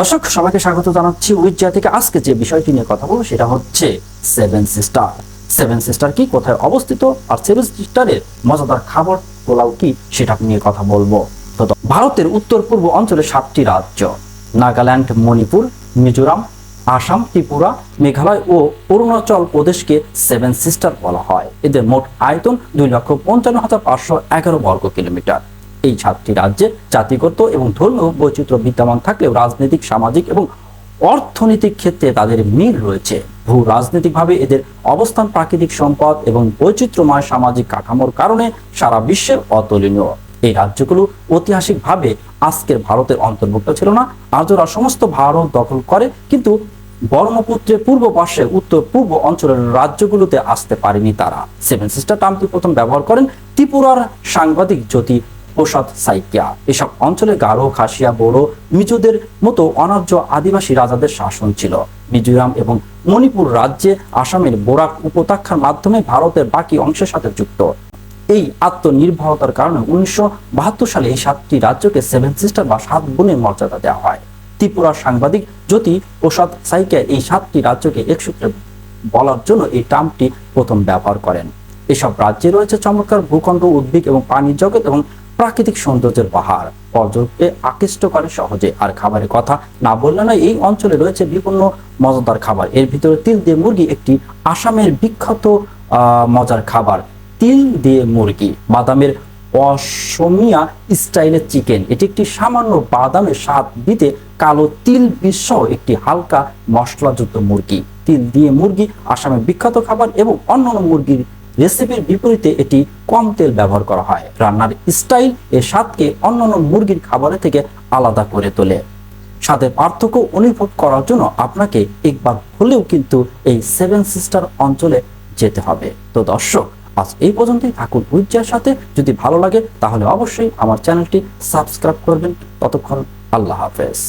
দর্শক সবাইকে স্বাগত জানাচ্ছি উইজা থেকে। আজকে যে বিষয়টি নিয়ে কথা বলবো সেটা হচ্ছে সেভেন সিস্টার। সেভেন সিস্টার কি, কোথায় অবস্থিত, আর সেভেন সিস্টারের মজাদার খাবার পোলাও কি, সেটা নিয়ে কথা বলবো। তো ভারতের উত্তর পূর্ব অঞ্চলে 7টি রাজ্য, নাগাল্যান্ড, মণিপুর, মিজোরাম, আসাম, ত্রিপুরা, মেঘালয় ও অরুণাচল প্রদেশকে সেভেন সিস্টার বলা হয়। এদের মোট আয়তন 2,55,511 বর্গ কিলোমিটার। এই 7টি রাজ্যে জাতিগত এবং ধর্মীয় বৈচিত্র্য বিদ্যমান থাকলেও রাজনৈতিক, সামাজিক এবং অর্থনৈতিক ক্ষেত্রে তাদের মিল রয়েছে। ভূ রাজনৈতিকভাবে এদের অবস্থান প্রাকৃতিক সম্পদ এবং বৈচিত্র্যময় সামাজিক কাঠামোর কারণে সারা বিশ্বের অতুলনীয়। এই রাজ্যগুলো ঐতিহাসিকভাবে আজকের ভারতের অন্তর্ভুক্ত ছিল না। আজরা সমস্ত ভারত দখল করে, কিন্তু ব্রহ্মপুত্রের পূর্ব পাশে উত্তর পূর্ব অঞ্চলের রাজ্যগুলোতে আসতে পারেনি তারা। সেভেন সিস্টার টার্মটি প্রথম ব্যবহার করেন ত্রিপুরার সাংবাদিক জ্যোতি প্রসাদ সাইকিয়া। এসব অঞ্চলে গারো, খাসিয়া, বোরো, মিজোদের মতো অনার্য আদিবাসী রাজাদের শাসন ছিল। মিজোরাম এবং মণিপুর রাজ্যে আসামের বোরাক উপত্যকার মাধ্যমে ভারতের বাকি অংশের সাথে যুক্ত। এই আত্মনির্ভরতার কারণে 1972 সালে এই 7টি রাজ্যকে সেভেন সিস্টার বা 7 বোনের মর্যাদা দেওয়া হয়। ত্রিপুরার সাংবাদিক জ্যোতি প্রসাদ সাইকিয়া এই 7টি রাজ্যকে একসূত্রে বলার জন্য এই টার্মটি প্রথম ব্যবহার করেন। এসব রাজ্যে রয়েছে চমৎকার ভূখণ্ড, উদ্ভিদ এবং পানির জগৎ এবং প্রাকৃতিক সৌন্দর্যের পাহাড়, পর্যটককে আকৃষ্ট করে সহজে। আর খাবারের কথা না বললে নয়, এই অঞ্চলে রয়েছে বিভিন্ন মজাদার খাবার। এর ভিতরে তিল দিয়ে মুরগি একটি আসামের বিখ্যাত মজার খাবার। তিল দিয়ে মুরগি, বাদামের অসমীয়া স্টাইলের চিকেন, এটি একটি সামান্য বাদামের স্বাদ দিতে কালো তিল মিশ্র একটি হালকা মশলাযুক্ত মুরগি। তিল দিয়ে মুরগি আসামের বিখ্যাত খাবার এবং অন্যান্য মুরগির রেসিপির বিপরীতে এটি কম তেল ব্যবহার করা হয়। রান্নার স্টাইল এর স্বাদকে অন্যান্য মুরগির খাবারের থেকে আলাদা করে তোলে। স্বাদের পার্থক্য অনুভব করার জন্য আপনাকে একবার হলেও কিন্তু এই সেভেন সিস্টার অঞ্চলে যেতে হবে। তো দর্শক, আজ এই পর্যন্তই। থাকুন উইজার সাথে। যদি ভালো লাগে তাহলে অবশ্যই আমার চ্যানেলটি সাবস্ক্রাইব করবেন। ততক্ষণ আল্লাহ হাফেজ।